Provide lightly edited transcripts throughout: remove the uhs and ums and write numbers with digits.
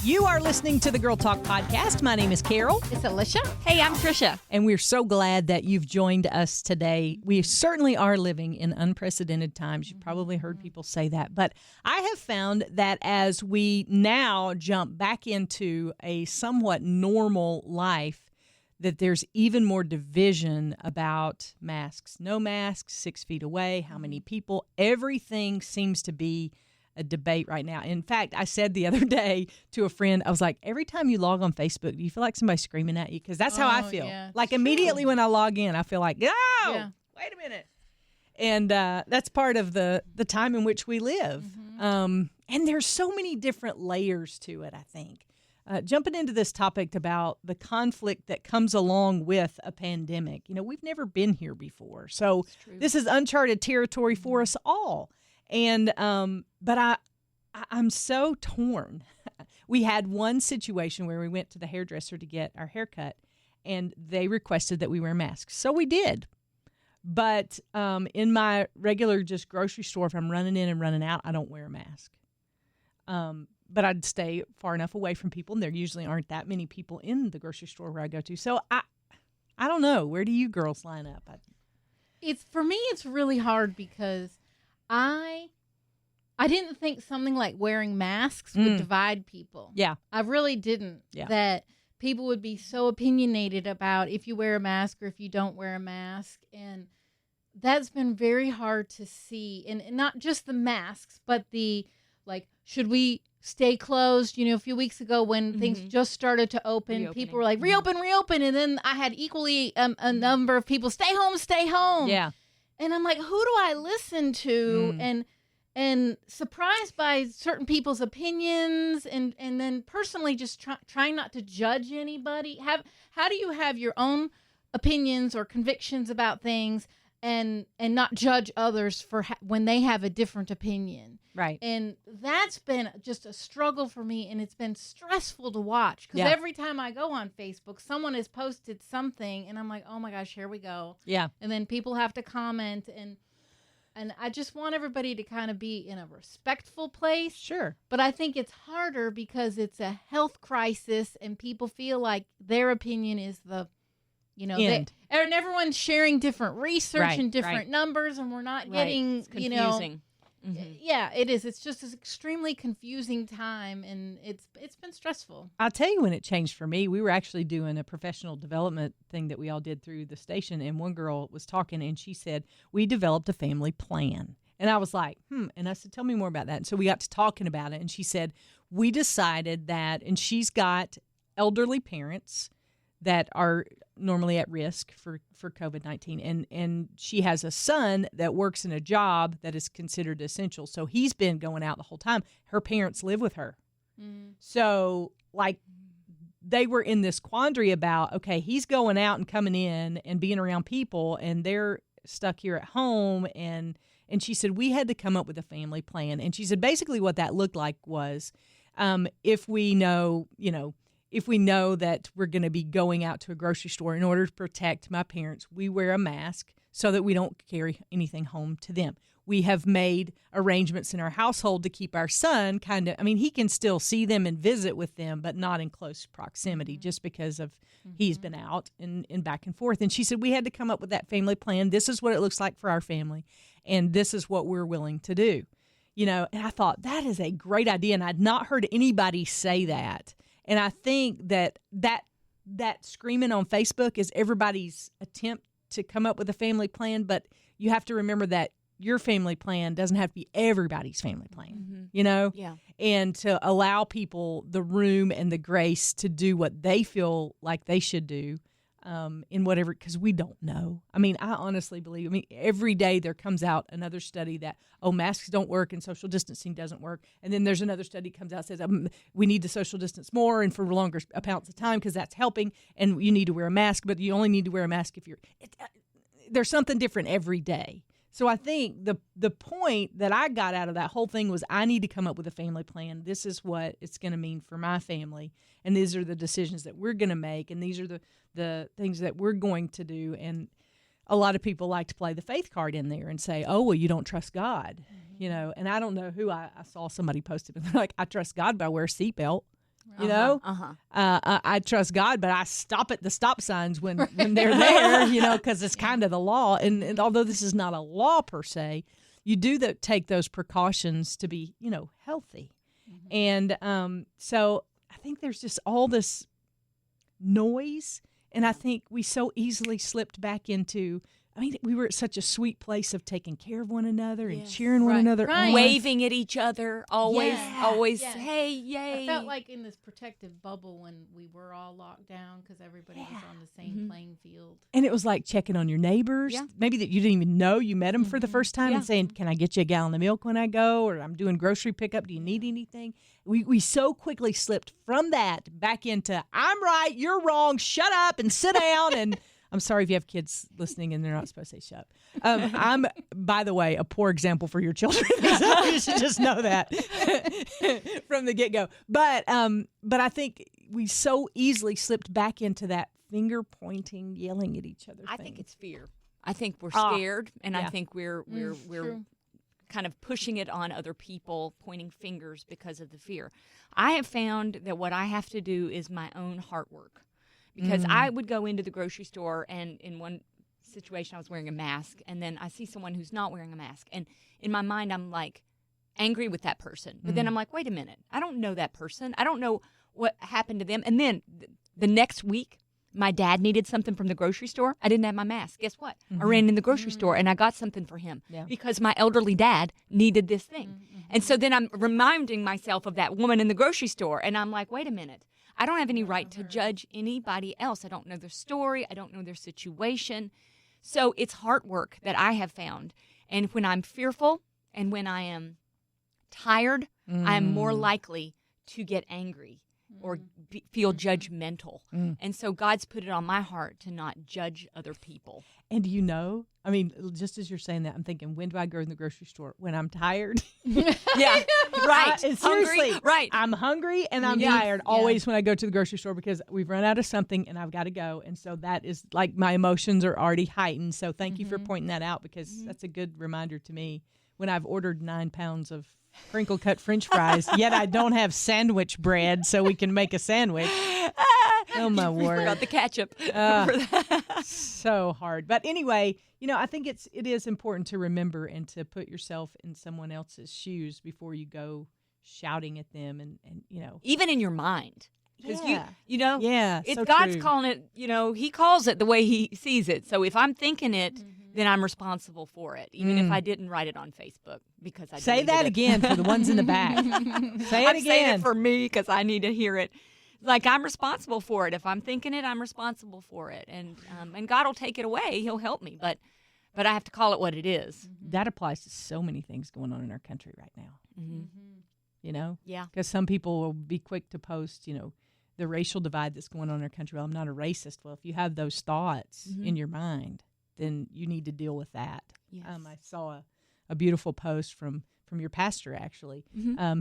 You are listening to the Girl Talk Podcast. My name is Carol. It's Alicia. Hey, I'm Tricia. And we're so glad that you've joined us today. We certainly are living in unprecedented times. You've probably heard people say that. But I have found that as we now jump back into a somewhat normal life, that there's even more division about masks. No masks, 6 feet away, how many people. Everything seems to be a debate right now. In fact, I said the other day to a friend, I was like, every time you log on Facebook, do you feel like somebody's screaming at you? Because that's how I feel. Yeah, like immediately when I log in, I feel like, wait a minute. And that's part of the time in which we live. And there's so many different layers to it, I think. Jumping into this topic about the conflict that comes along with a pandemic. You know, we've never been here before. So this is uncharted territory for us all. And but I'm so torn. We had one situation where we went to the hairdresser to get our hair cut, and they requested that we wear masks. So we did. But in my regular just grocery store, if I'm running in and running out, I don't wear a mask. But I'd stay far enough away from people, and there usually aren't that many people in the grocery store where I go to. So I don't know. Where do you girls line up? For me, it's really hard because I didn't think something like wearing masks would divide people. Yeah. I really didn't. Yeah. That people would be so opinionated about if you wear a mask or if you don't wear a mask. And that's been very hard to see. And not just the masks, but should we stay closed? You know, a few weeks ago when things just started to open, people were like, reopen. And then I had equally a number of people, stay home. Yeah. And I'm like, who do I listen to? And surprised by certain people's opinions, and then personally just trying not to judge anybody. How do you have your own opinions or convictions about things and not judge others for when they have a different opinion? Right. And that's been just a struggle for me, and it's been stressful to watch because every time I go on Facebook, someone has posted something, and I'm like, oh my gosh, here we go. Yeah. And then people have to comment, and I just want everybody to kind of be in a respectful place. Sure. But I think it's harder because it's a health crisis, and people feel like their opinion is the, end. And everyone's sharing different research and different numbers, and we're not getting, It's confusing. Yeah, it is. It's just an extremely confusing time, and it's been stressful. I'll tell you when it changed for me. We were actually doing a professional development thing that we all did through the station, and one girl was talking, and she said, we developed a family plan. And I was like, And I said, tell me more about that. And so we got to talking about it, and she said, we decided that, and she's got elderly parents that are normally at risk for COVID-19. And she has a son that works in a job that is considered essential. So he's been going out the whole time. Her parents live with her. So, they were in this quandary about, okay, he's going out and coming in and being around people, and they're stuck here at home. And she said, we had to come up with a family plan. And she said, basically what that looked like was if we know that we're going to be going out to a grocery store, in order to protect my parents, we wear a mask so that we don't carry anything home to them. We have made arrangements in our household to keep our son he can still see them and visit with them, but not in close proximity just because of he's been out and back and forth. And she said, we had to come up with that family plan. This is what it looks like for our family, and this is what we're willing to do. And I thought that is a great idea, and I'd not heard anybody say that. And I think that screaming on Facebook is everybody's attempt to come up with a family plan, but you have to remember that your family plan doesn't have to be everybody's family plan, Yeah. And to allow people the room and the grace to do what they feel like they should do in whatever, because we don't know. I honestly believe, every day there comes out another study that, masks don't work and social distancing doesn't work. And then there's another study comes out that says we need to social distance more and for longer amounts of time because that's helping. And you need to wear a mask, but you only need to wear a mask if there's something different every day. So I think the point that I got out of that whole thing was I need to come up with a family plan. This is what it's going to mean for my family, and these are the decisions that we're going to make, and these are the things that we're going to do. And a lot of people like to play the faith card in there and say, oh, well, you don't trust God, And I don't know who I saw somebody posted, but they're like, I trust God, but I wear a seatbelt. You know, I trust God, but I stop at the stop signs when they're there, you know, because it's kind of the law. And although this is not a law per se, you do take those precautions to be, you know, healthy. And so I think there's just all this noise, and I think we so easily slipped back into. I mean, we were at such a sweet place of taking care of one another and cheering one another on. Waving at each other, always, hey, yay. I felt like in this protective bubble when we were all locked down because everybody was on the same playing field. And it was like checking on your neighbors, maybe that you didn't even know. You met them for the first time and saying, can I get you a gallon of milk when I go? Or I'm doing grocery pickup. Do you need anything? We so quickly slipped from that back into, I'm right, you're wrong, shut up and sit down. And I'm sorry if you have kids listening and they're not supposed to say shut up. I'm, by the way, a poor example for your children. So you should just know that from the get-go. But I think we so easily slipped back into that finger-pointing, yelling at each other I thing. think it's fear. I think we're scared, and I think we're True. kind of pushing it on other people, pointing fingers because of the fear. I have found that what I have to do is my own heart work. Because I would go into the grocery store, and in one situation I was wearing a mask, and then I see someone who's not wearing a mask. And in my mind, I'm like angry with that person. But then I'm like, wait a minute. I don't know that person. I don't know what happened to them. And then the next week, my dad needed something from the grocery store. I didn't have my mask. Guess what? I ran in the grocery store, and I got something for him because my elderly dad needed this thing. And so then I'm reminding myself of that woman in the grocery store, and I'm like, wait a minute. I don't have any right to judge anybody else. I don't know their story. I don't know their situation. So it's heart work that I have found. And when I'm fearful and when I am tired, I'm more likely to get angry or feel judgmental. And so God's put it on my heart to not judge other people. And you know, I mean, just as you're saying that, I'm thinking, when do I go in the grocery store? When I'm tired. Yeah, right. Seriously, right. I'm hungry and I'm tired always when I go to the grocery store because we've run out of something and I've got to go. And so that is like my emotions are already heightened. So thank you for pointing that out because that's a good reminder to me when I've ordered 9 pounds of crinkle cut French fries, yet I don't have sandwich bread so we can make a sandwich. Oh, my word. Forgot the ketchup. So hard. But anyway, you know, I think it is important to remember and to put yourself in someone else's shoes before you go shouting at them and you know. Even in your mind. Because you know, it's so God's true. calling it, you know, he calls it the way he sees it. So if I'm thinking it, then I'm responsible for it, even if I didn't write it on Facebook because I say that again for the ones in the back. Say it I'm again. saying it for me because I need to hear it. Like I'm responsible for it. If I'm thinking it, I'm responsible for it, and God will take it away. He'll help me, but I have to call it what it is. That applies to so many things going on in our country right now. You know, because some people will be quick to post, you know, the racial divide that's going on in our country. Well, I'm not a racist. Well, if you have those thoughts in your mind, then you need to deal with that. Yes. I saw a beautiful post from your pastor, actually,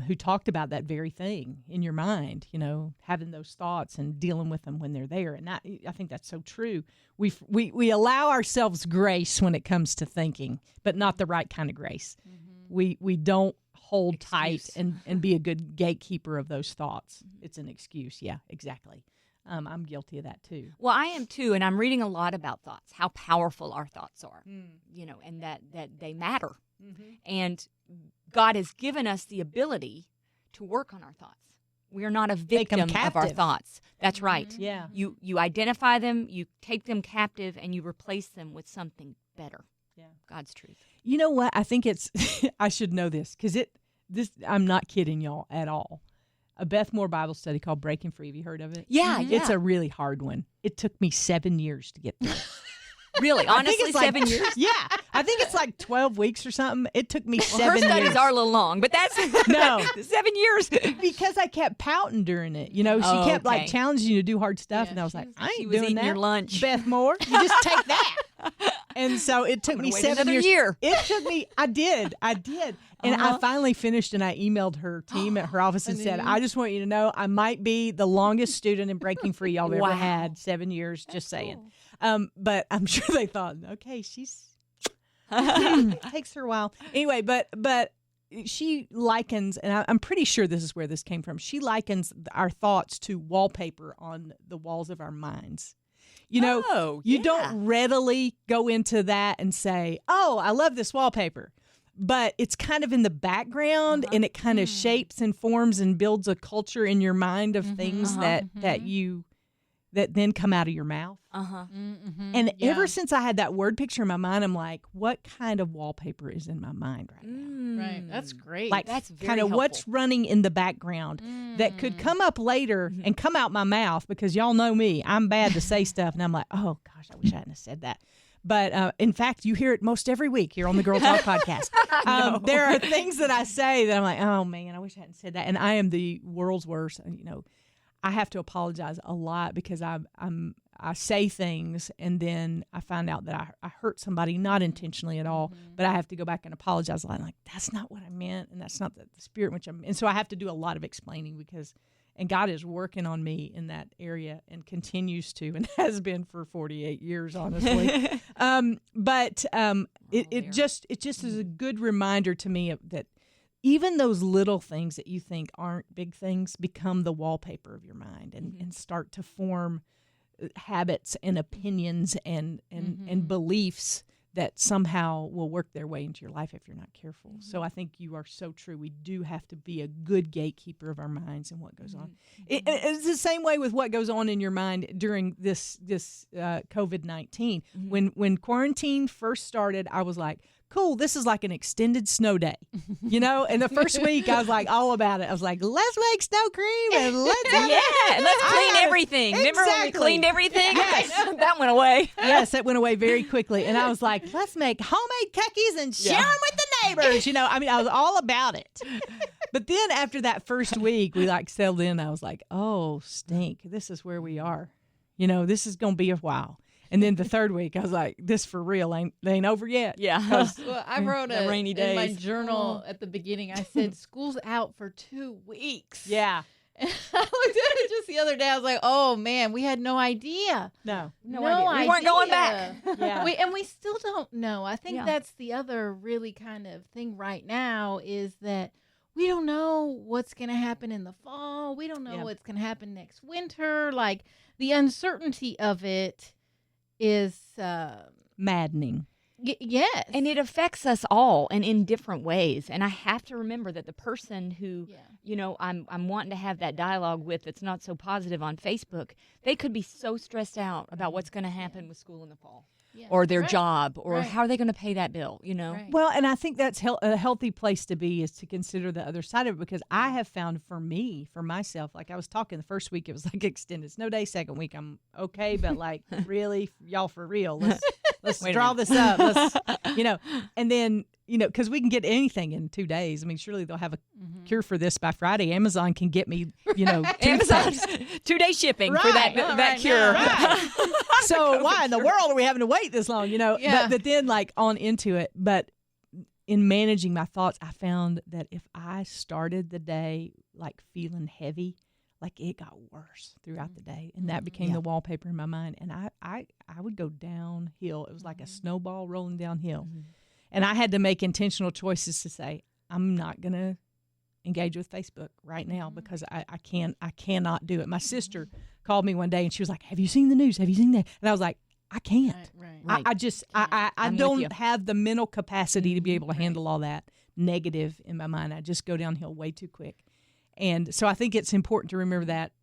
who talked about that very thing in your mind, you know, having those thoughts and dealing with them when they're there. And I think that's so true. We allow ourselves grace when it comes to thinking, but not the right kind of grace. We don't hold tight and be a good gatekeeper of those thoughts. It's an excuse. Yeah, exactly. I'm guilty of that too. Well, I am too, and I'm reading a lot about thoughts, how powerful our thoughts are, you know, and that they matter. And God has given us the ability to work on our thoughts. We are not a victim of our thoughts. That's right. Yeah. You identify them, you take them captive, and you replace them with something better. Yeah. God's truth. You know what? I think it's, I should know this because I'm not kidding y'all at all. A Beth Moore Bible study called Breaking Free. Have you heard of it? Yeah, It's a really hard one. It took me 7 years to get through. Really? Honestly, 7 years? Yeah. I think it's like 12 weeks or something. It took me 7 her years. studies are a little long, but that's No. 7 years. Because I kept pouting during it. You know, she kept like challenging you to do hard stuff. And I was like, I ain't doing that. Your lunch. Beth Moore, you just take that. And so it took me 7 years. It took me, I did. And I finally finished and I emailed her team at her office and said, I just want you to know I might be the longest student in Breaking Free y'all have ever had. 7 years, just saying. Cool. But I'm sure they thought, okay, she's takes her a while. Anyway, but she likens, and I'm pretty sure this is where this came from. She likens our thoughts to wallpaper on the walls of our minds. You know, you don't readily go into that and say, "Oh, I love this wallpaper." But it's kind of in the background, and it kind of shapes and forms and builds a culture in your mind of things that then come out of your mouth. And ever since I had that word picture in my mind, I'm like, what kind of wallpaper is in my mind right now? Right. That's great. Like, that's very kind of helpful. what's running in the background that could come up later and come out my mouth, because y'all know me. I'm bad to say stuff, and I'm like, oh, gosh, I wish I hadn't have said that. But in fact, you hear it most every week here on the Girl Talk podcast. There are things that I say that I'm like, oh, man, I wish I hadn't said that. And I am the world's worst. You know, I have to apologize a lot because I say things and then I find out that I hurt somebody, not intentionally at all, but I have to go back and apologize a lot. I'm like, that's not what I meant, and that's not the spirit in which I'm. And so I have to do a lot of explaining and God is working on me in that area and continues to, and has been for 48 years, honestly. It just is a good reminder to me that even those little things that you think aren't big things become the wallpaper of your mind and start to form habits and opinions and beliefs that somehow will work their way into your life if you're not careful. So I think you are so true. We do have to be a good gatekeeper of our minds and what goes on. It's the same way with what goes on in your mind during this COVID-19. When quarantine first started, I was like, cool, this is like an extended snow day, you know? And the first week, I was like all about it. I was like, let's make snow cream and let's clean everything. Remember when we cleaned everything? Yes. That went away. Yes, it went away very quickly. And I was like, let's make homemade cookies and share them with the neighbors. You know, I mean, I was all about it. But then after that first week, we like settled in. I was like, oh, stink. This is where we are. You know, this is going to be a while. And then the third week, I was like, "This for real they ain't over yet." Yeah. Well, I wrote rainy days. in my journal at the beginning. I said, "School's out for 2 weeks." Yeah. And I looked at it just the other day. I was like, "Oh man, we had no idea. No idea. We weren't going back." Yeah. We still don't know. I think that's the other really kind of thing right now is that we don't know what's going to happen in the fall. We don't know what's going to happen next winter. Like the uncertainty of it is maddening. Yes. And it affects us all and in different ways. And I have to remember that the person who, you know, I'm wanting to have that dialogue with that's not so positive on Facebook, they could be so stressed out about what's going to happen with school in the fall. Or their job, or how are they going to pay that bill, you know? Right. Well, and I think that's a healthy place to be, is to consider the other side of it, because I have found for myself, like I was talking the first week, it was like extended snow day. Second week, I'm okay, but like, really, y'all for real, let's draw this up. Let's, you know, and then, you know, because we can get anything in 2 days. I mean, surely they'll have a cure for this by Friday. Amazon can get me, you know, Amazon 2-day shipping for that cure. Right. So why in the world are we having to wait this long? You know, but then like on into it. But in managing my thoughts, I found that if I started the day like feeling heavy, like it got worse throughout the day, and that became the wallpaper in my mind. And I would go downhill. It was like a snowball rolling downhill. And I had to make intentional choices to say, I'm not going to engage with Facebook right now because I cannot do it. My sister called me one day and she was like, have you seen the news? Have you seen that? And I was like, I can't. Right. I don't have the mental capacity to be able to handle all that negative in my mind. I just go downhill way too quick. And so I think it's important to remember that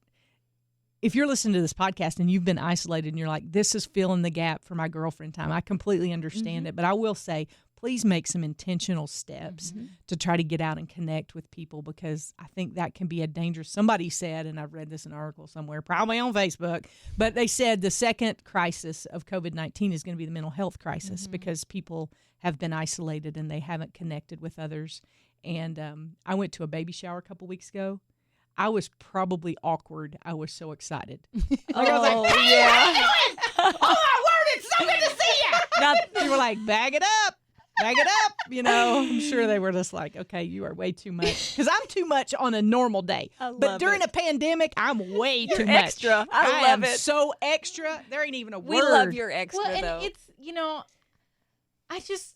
if you're listening to this podcast and you've been isolated and you're like, this is filling the gap for my girlfriend time, I completely understand it. But I will say, please make some intentional steps to try to get out and connect with people, because I think that can be a dangerous. Somebody said, and I've read this in an article somewhere, probably on Facebook, but they said the second crisis of COVID-19 is going to be the mental health crisis because people have been isolated and they haven't connected with others. And I went to a baby shower a couple weeks ago. I was probably awkward. I was so excited. I was like, hey, how you doing? Oh, my word, it's so good to see you. They were like, bag it up. You know, I'm sure they were just like, okay, you are way too much. Because I'm too much on a normal day. But during a pandemic, I'm way too much. Extra. I love it. So extra. There ain't even a word. We love your extra, well, and though. it's, you know, it's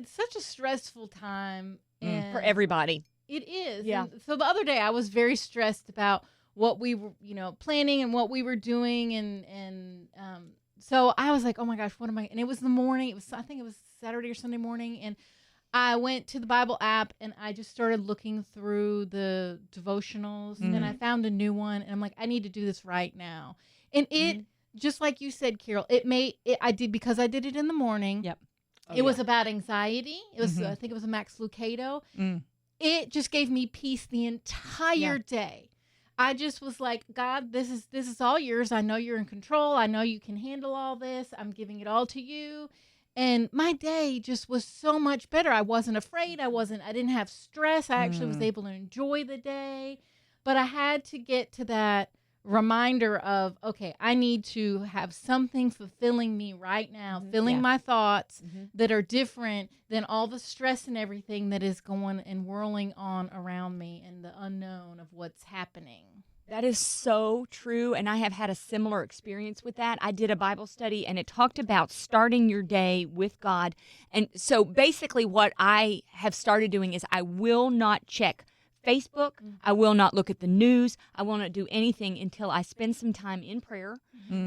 such a stressful time. And For everybody. it is. Yeah. And so the other day I was very stressed about what we were, planning and what we were doing. And so I was like, oh my gosh, what am I? And it was the morning. I think it was Saturday or Sunday morning. And I went to the Bible app and I just started looking through the devotionals. And I found a new one. And I'm like, I need to do this right now. And it, just like you said, Carol, I did, because I did it in the morning. Yep. It was about anxiety. It was, I think it was a Max Lucado. It just gave me peace the entire day. I just was like, God, this is all yours. I know you're in control. I know you can handle all this. I'm giving it all to you. And my day just was so much better. I wasn't afraid. I didn't have stress. I actually was able to enjoy the day. But I had to get to that reminder of, okay, I need to have something fulfilling me right now, filling my thoughts that are different than all the stress and everything that is going and whirling on around me and the unknown of what's happening. That is so true, and I have had a similar experience with that. I did a Bible study, and it talked about starting your day with God. And so basically what I have started doing is I will not check Facebook. I will not look at the news. I will not do anything until I spend some time in prayer,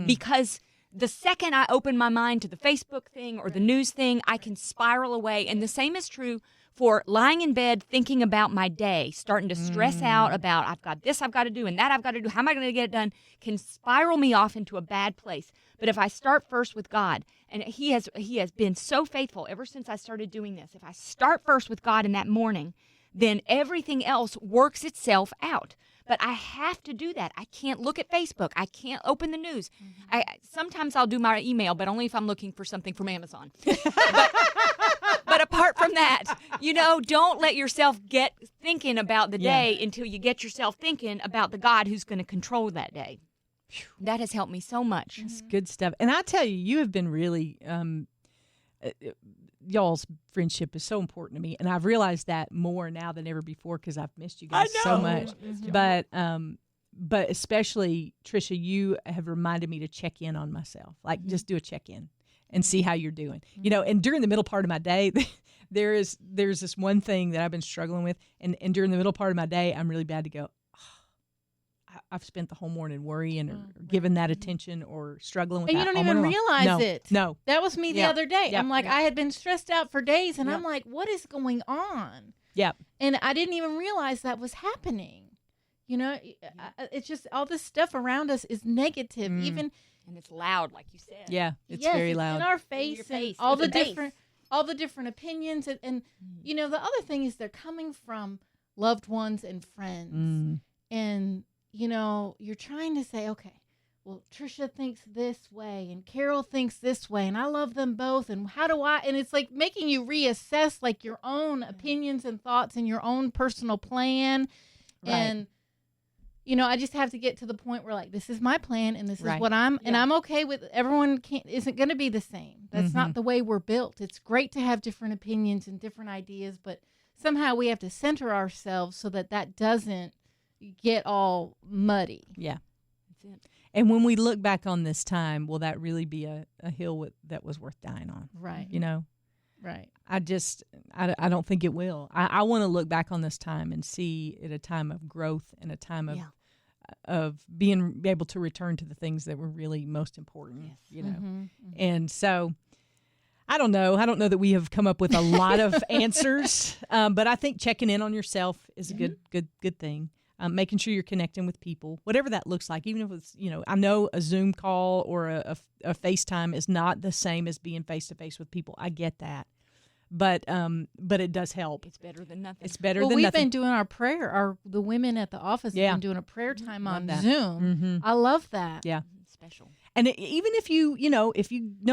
because the second I open my mind to the Facebook thing or the news thing, I can spiral away. And the same is true for lying in bed thinking about my day, starting to stress out about, I've got this I've got to do and that I've got to do. How am I going to get it done? Can spiral me off into a bad place. But if I start first with God, and He has been so faithful ever since I started doing this. If I start first with God in that morning, then everything else works itself out. But I have to do that. I can't look at Facebook. I can't open the news. Sometimes I'll do my email, but only if I'm looking for something from Amazon. But apart from that, don't let yourself get thinking about the day until you get yourself thinking about the God who's going to control that day. That has helped me so much. That's good stuff. And I tell you, you have been really... y'all's friendship is so important to me, and I've realized that more now than ever before because I've missed you guys so much. But especially Tricia, you have reminded me to check in on myself, like just do a check in and see how you're doing. And during the middle part of my day, there's this one thing that I've been struggling with, and during the middle part of my day, I'm really bad to go, I've spent the whole morning worrying or giving that attention or struggling with that. And you don't even realize it. No. That was me the other day. Yep. I'm like, I had been stressed out for days, and I'm like, what is going on? Yeah. And I didn't even realize that was happening. It's just all this stuff around us is negative. Even, and it's loud, like you said. Yeah, it's very loud. In our face, and all the different opinions. And the other thing is they're coming from loved ones and friends. And you're trying to say, okay, well, Tricia thinks this way and Carol thinks this way, and I love them both. And how do I? And it's like making you reassess like your own opinions and thoughts and your own personal plan. Right. And, I just have to get to the point where like, this is my plan and this is what and I'm okay with everyone isn't going to be the same. That's not the way we're built. It's great to have different opinions and different ideas, but somehow we have to center ourselves so that doesn't get all muddy. Yeah. That's it. And when we look back on this time, will that really be a hill that was worth dying on? Right. Right. I don't think it will. I want to look back on this time and see it a time of growth and a time of being able to return to the things that were really most important, And so I don't know. I don't know that we have come up with a lot of answers, but I think checking in on yourself is a good thing. Making sure you're connecting with people, whatever that looks like, even if it's, I know a Zoom call or a FaceTime is not the same as being face-to-face with people. I get that. But it does help. It's better than nothing. It's better than we've nothing. Been doing our prayer. The women at the office have been doing a prayer time on Zoom. I love that. Yeah. Special. And even if you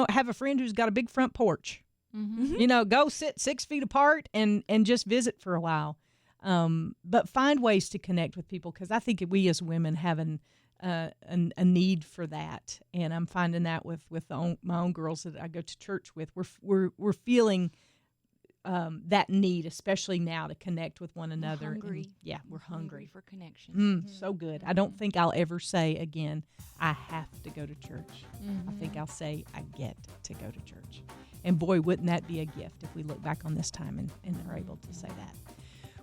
have a friend who's got a big front porch, go sit 6 feet apart and just visit for a while. But find ways to connect with people, because I think we as women have a need for that, and I'm finding that with my own girls that I go to church with. We're feeling that need, especially now, to connect with one another. We're hungry. We're hungry for connection. So good. I don't think I'll ever say again, I have to go to church. I think I'll say I get to go to church. And boy, wouldn't that be a gift if we look back on this time and are able to say that.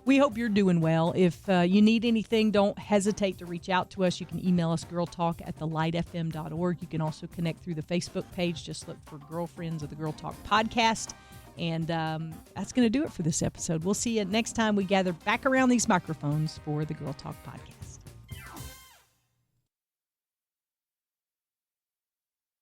We hope you're doing well. If you need anything, don't hesitate to reach out to us. You can email us, girltalk@thelightfm.org. You can also connect through the Facebook page. Just look for Girlfriends of the Girl Talk podcast. And that's going to do it for this episode. We'll see you next time we gather back around these microphones for the Girl Talk podcast.